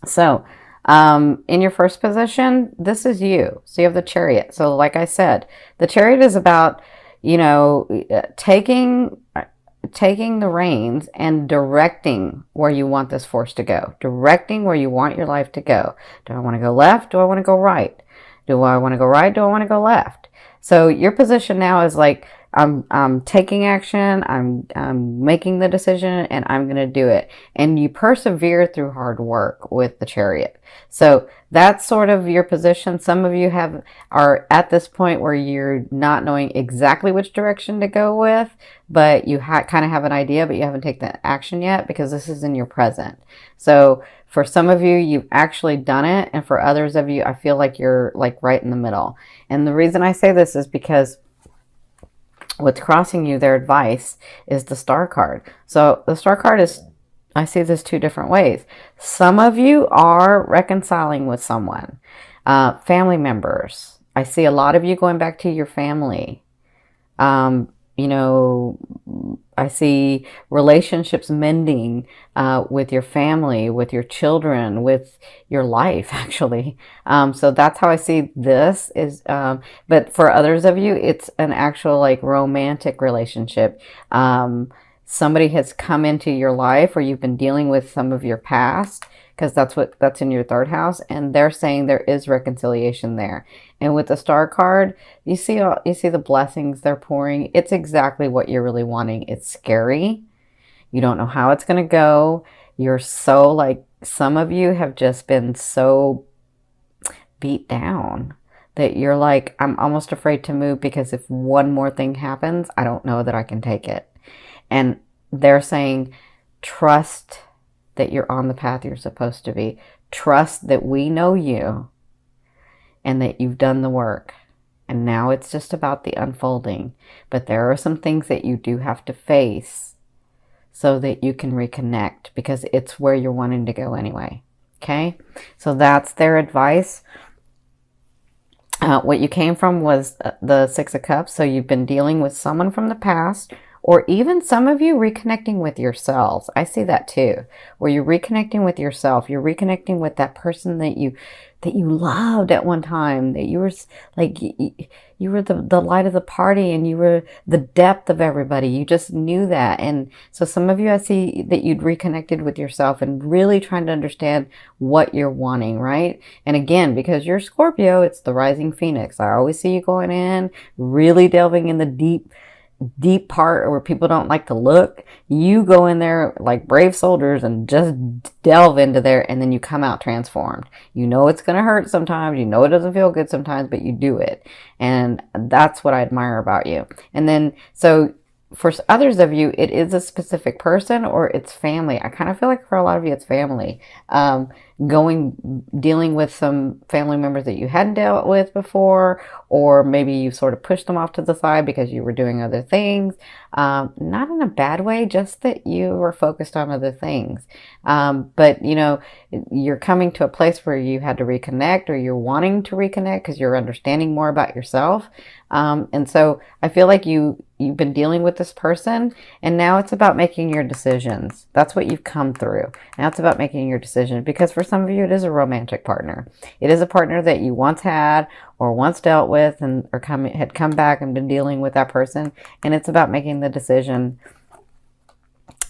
So, in your first position, this is you. So you have the Chariot. So, like I said, the Chariot is about, you know, taking the reins and directing where you want this force to go, directing where you want your life to go. Do I want to go left? Do I want to go right? Do I want to go right? Do I want to go left? So your position now is like, I'm taking action, I'm making the decision, and I'm going to do it. And you persevere through hard work with the Chariot. So that's sort of your position. Some of you are at this point where you're not knowing exactly which direction to go with, but you kind of have an idea, but you haven't taken the action yet because this is in your present. So for some of you, you've actually done it, and for others of you, I feel like you're like right in the middle. And the reason I say this is because what's crossing you, their advice, is the Star card. So the Star card is, I see this two different ways. Some of you are reconciling with someone, family members. I see a lot of you going back to your family. You know, I see relationships mending with your family, with your children, with your life, actually. So that's how I see this is. But for others of you, it's an actual like romantic relationship. Somebody has come into your life, or you've been dealing with some of your past, because that's in your third house, and they're saying there is reconciliation there. And with the Star card, you see the blessings they're pouring. It's exactly what you're really wanting. It's scary. You don't know how it's going to go. You're so like, some of you have just been so beat down that you're like, I'm almost afraid to move because if one more thing happens, I don't know that I can take it. And they're saying, trust that you're on the path you're supposed to be. Trust that we know you and that you've done the work. And now it's just about the unfolding. But there are some things that you do have to face so that you can reconnect, because it's where you're wanting to go anyway. Okay? So that's their advice. What you came from was the Six of Cups. So you've been dealing with someone from the past, or even some of you reconnecting with yourselves. I see that too, where you're reconnecting with yourself. You're reconnecting with that person that you loved at one time, that you were like, you were the light of the party, and you were the depth of everybody. You just knew that. And so some of you, I see that you'd reconnected with yourself and really trying to understand what you're wanting, right? And again, because you're Scorpio, it's the rising phoenix. I always see you going in, really delving in the deep part where people don't like to look. You go in there like brave soldiers and just delve into there, and then you come out transformed. You know it's going to hurt sometimes, you know it doesn't feel good sometimes, but you do it. And that's what I admire about you. And then so for others of you, it is a specific person or it's family. I kind of feel like for a lot of you, it's family. Dealing with some family members that you hadn't dealt with before, or maybe you sort of pushed them off to the side because you were doing other things. Not in a bad way, just that you were focused on other things. But you know, you're coming to a place where you had to reconnect, or you're wanting to reconnect because you're understanding more about yourself. And so I feel like you've been dealing with this person, and now it's about making your decisions. That's what you've come through. Now it's about making your decision, because for some of you, it is a romantic partner. It is a partner that you once had or once dealt with, and had come back and been dealing with that person. And it's about making the decision.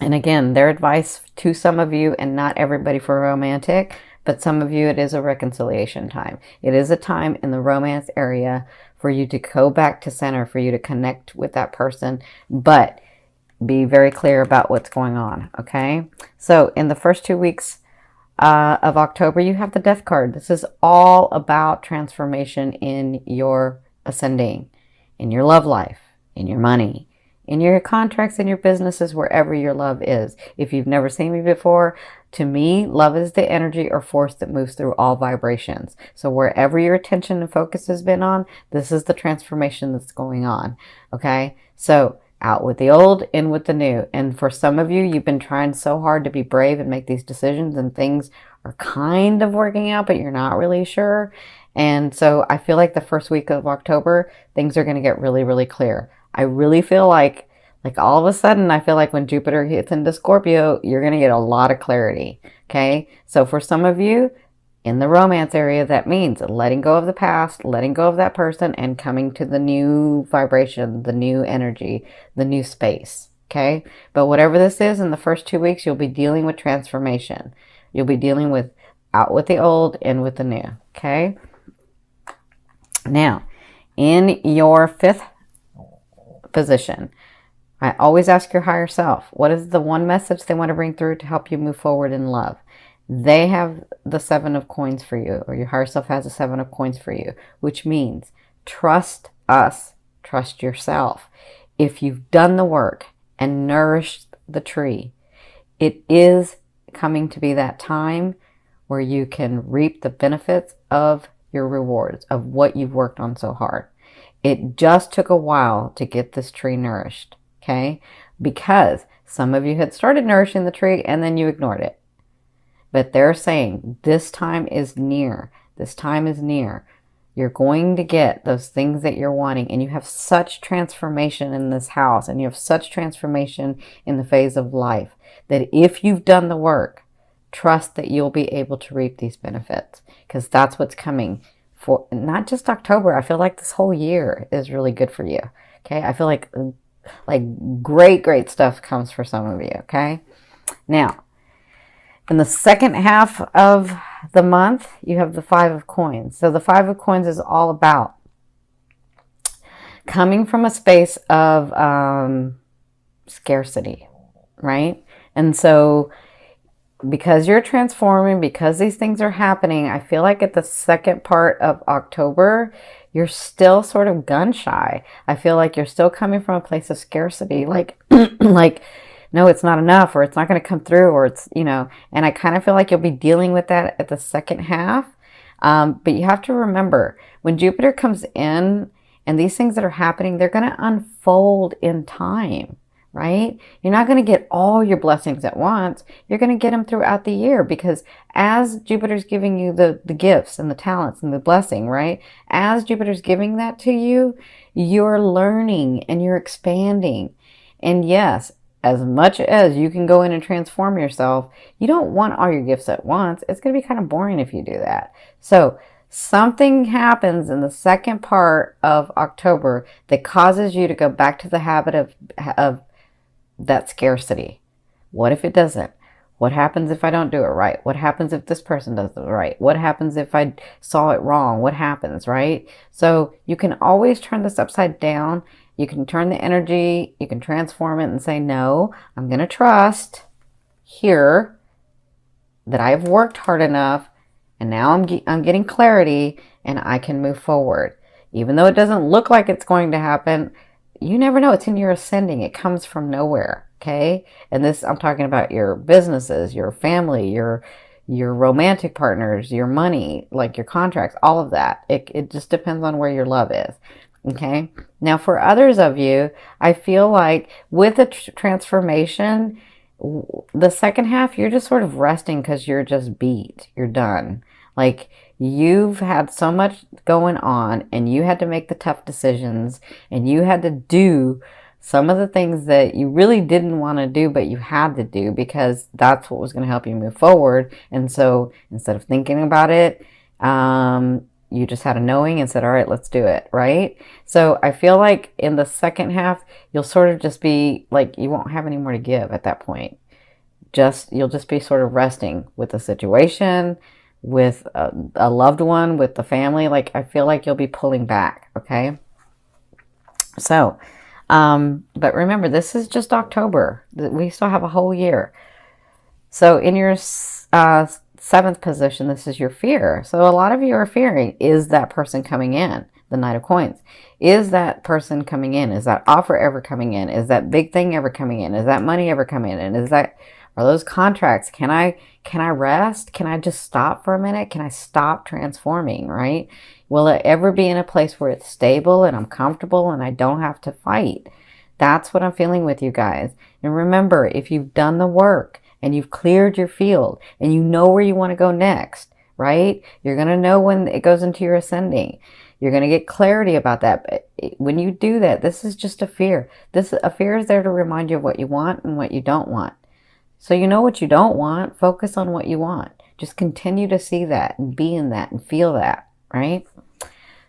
And again, their advice to some of you, and not everybody for romantic, but some of you, it is a reconciliation time. It is a time in the romance area for you to go back to center, for you to connect with that person, but be very clear about what's going on, okay? So in the first 2 weeks of October, you have the Death card. This is all about transformation in your ascending, in your love life, in your money, in your contracts, in your businesses, wherever your love is. If you've never seen me before, to me, love is the energy or force that moves through all vibrations. So wherever your attention and focus has been on, this is the transformation that's going on. Okay? So out with the old, in with the new. And for some of you, you've been trying so hard to be brave and make these decisions, and things are kind of working out, but you're not really sure. And so I feel like the first week of October, things are going to get really, really clear. I really feel like all of a sudden, I feel like when Jupiter hits into Scorpio, you're going to get a lot of clarity. Okay, so for some of you in the romance area, that means letting go of the past, letting go of that person, and coming to the new vibration, the new energy, the new space. Okay, but whatever this is, in the first 2 weeks, you'll be dealing with transformation. You'll be dealing with out with the old, in with the new. Okay, now in your 5th position, I always ask your higher self, what is the one message they want to bring through to help you move forward in love? They have the 7 of coins for you, or your higher self has the 7 of coins for you, which means trust us, trust yourself. If you've done the work and nourished the tree, it is coming to be that time where you can reap the benefits of your rewards, of what you've worked on so hard. It just took a while to get this tree nourished. Okay, because some of you had started nourishing the tree and then you ignored it. But they're saying this time is near. This time is near. You're going to get those things that you're wanting, and you have such transformation in this house, and you have such transformation in the phase of life that if you've done the work, trust that you'll be able to reap these benefits, because that's what's coming for not just October. I feel like this whole year is really good for you. Okay, I feel like great stuff comes for some of you. Okay, now in the second half of the month, you have the 5 of coins. So the 5 of coins is all about coming from a space of scarcity, right? And so because you're transforming, because these things are happening, I feel like at the second part of October, you're still sort of gun shy. I feel like you're still coming from a place of scarcity, like no, it's not enough, or it's not going to come through, or it's, and I kind of feel like you'll be dealing with that at the second half. But you have to remember, when Jupiter comes in and these things that are happening, they're going to unfold in time, right? You're not going to get all your blessings at once. You're going to get them throughout the year, because as Jupiter's giving you the gifts and the talents and the blessing, right? As Jupiter's giving that to you, you're learning and you're expanding. And yes, as much as you can go in and transform yourself, you don't want all your gifts at once. It's going to be kind of boring if you do that. So something happens in the second part of October that causes you to go back to the habit of that scarcity. What if it doesn't? What happens if I don't do it right? What happens if this person does it right? What happens if I saw it wrong? What happens, right? So you can always turn this upside down. You can turn the energy, you can transform it and say, no, I'm going to trust here that I've worked hard enough, and now I'm getting clarity, and I can move forward. Even though it doesn't look like it's going to happen, you never know. It's in your ascending. It comes from nowhere, okay? And this, I'm talking about your businesses, your family, your romantic partners, your money, like your contracts, all of that. It just depends on where your love is. Okay. Now for others of you, I feel like with the transformation, the second half, you're just sort of resting because you're just beat. You're done. Like you've had so much going on, and you had to make the tough decisions, and you had to do some of the things that you really didn't want to do, but you had to do because that's what was going to help you move forward. And so instead of thinking about it, you just had a knowing and said, all right, let's do it, right? So I feel like in the second half, you'll sort of just be like, you won't have any more to give at that point. You'll just be sort of resting with the situation, with a loved one, with the family. Like, I feel like you'll be pulling back, okay? So, but remember, this is just October. We still have a whole year. So in your 7th position, this is your fear. So a lot of you are fearing, is that person coming in? The Knight of Coins. Is that person coming in? Is that offer ever coming in? Is that big thing ever coming in? Is that money ever coming in? And are those contracts? Can I rest? Can I just stop for a minute? Can I stop transforming, right? Will it ever be in a place where it's stable and I'm comfortable and I don't have to fight? That's what I'm feeling with you guys. And remember, if you've done the work and you've cleared your field and you know where you want to go next, right? You're going to know when it goes into your ascending. You're going to get clarity about that. But when you do that, this is just a fear. A fear is there to remind you of what you want and what you don't want. So you know what you don't want. Focus on what you want. Just continue to see that and be in that and feel that, right?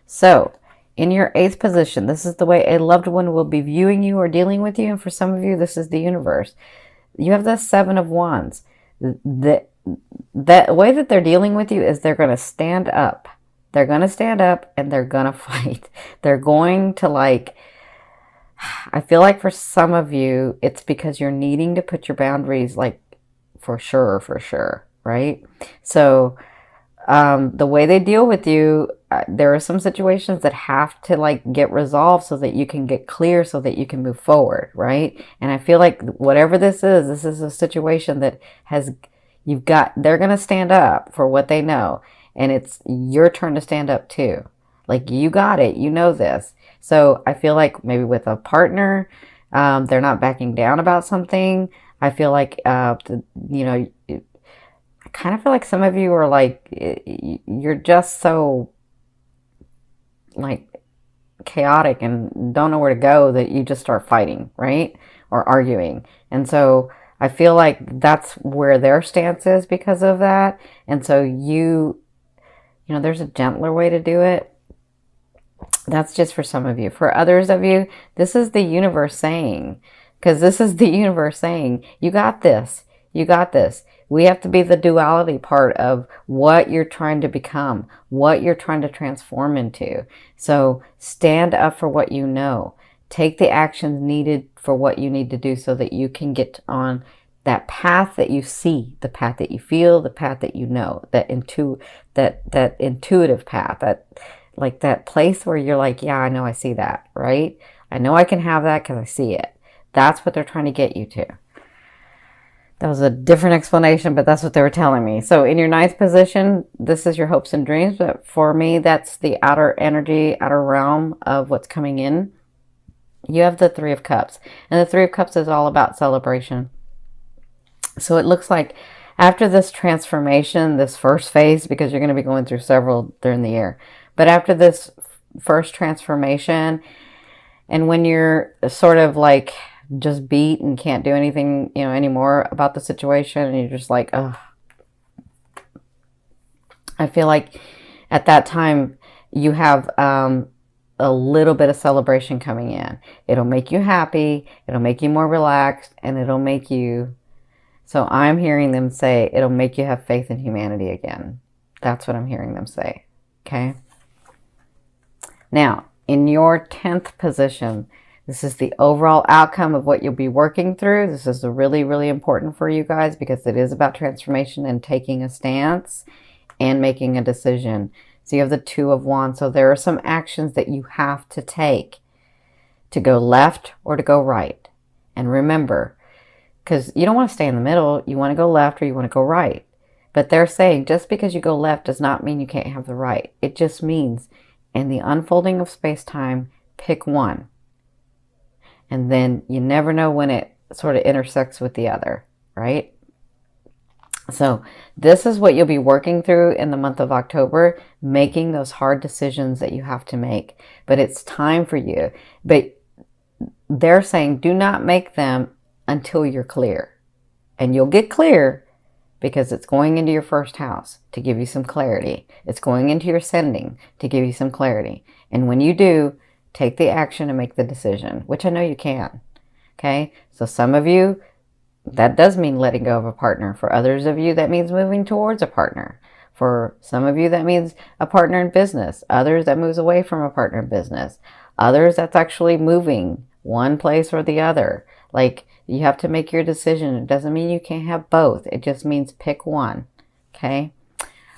So in your 8th position, this is the way a loved one will be viewing you or dealing with you. And for some of you, this is the universe. You have the 7 of Wands. The way that they're dealing with you is they're going to stand up. They're going to stand up and they're going to fight. They're going to I feel like for some of you, it's because you're needing to put your boundaries for sure, right? So the way they deal with you, there are some situations that have to get resolved so that you can get clear, so that you can move forward, right? And I feel like whatever this is a situation that they're going to stand up for what they know. And it's your turn to stand up too. You got it, you know this. So I feel like maybe with a partner, they're not backing down about something. I feel like, I kind of feel like some of you are you're just so chaotic and don't know where to go that you just start fighting, right? Or arguing. And so I feel like that's where their stance is because of that. And so there's a gentler way to do it. That's just for some of you. For others of you, this is the universe saying, you got this. You got this. We have to be the duality part of what you're trying to become, what you're trying to transform into. So stand up for what you know. Take the actions needed for what you need to do so that you can get on that path that you see, the path that you feel, the path that you know, that intuitive path, that place where you're yeah, I know I see that, right? I know I can have that because I see it. That's what they're trying to get you to. That was a different explanation, but that's what they were telling me. So in your 9th position, this is your hopes and dreams. But for me, that's the outer energy, outer realm of what's coming in. You have the 3 of Cups. And the 3 of Cups is all about celebration. So it looks like after this transformation, this first phase, because you're going to be going through several during the year. But after this first transformation, and when you're sort of just beat and can't do anything, anymore about the situation, and you're just ugh. I feel like at that time you have a little bit of celebration coming in. It'll make you happy, it'll make you more relaxed, and it'll make you, so I'm hearing them say, it'll make you have faith in humanity again. That's what I'm hearing them say. Okay? Now, in your 10th position, this is the overall outcome of what you'll be working through. This is really, really important for you guys because it is about transformation and taking a stance and making a decision. So you have the 2 of Wands. So there are some actions that you have to take to go left or to go right. And remember, because you don't want to stay in the middle. You want to go left or you want to go right. But they're saying just because you go left does not mean you can't have the right. It just means in the unfolding of space-time, pick one. And then you never know when it sort of intersects with the other, right? So this is what you'll be working through in the month of October, making those hard decisions that you have to make. But it's time for you. But they're saying do not make them until you're clear. And you'll get clear because it's going into your first house to give you some clarity. It's going into your sending to give you some clarity. And when you do, take the action and make the decision, which I know you can. Okay? So some of you, that does mean letting go of a partner. For others of you, that means moving towards a partner. For some of you, that means a partner in business. Others, that moves away from a partner in business. Others, that's actually moving one place or the other. You have to make your decision. It doesn't mean you can't have both. It just means pick one. Okay?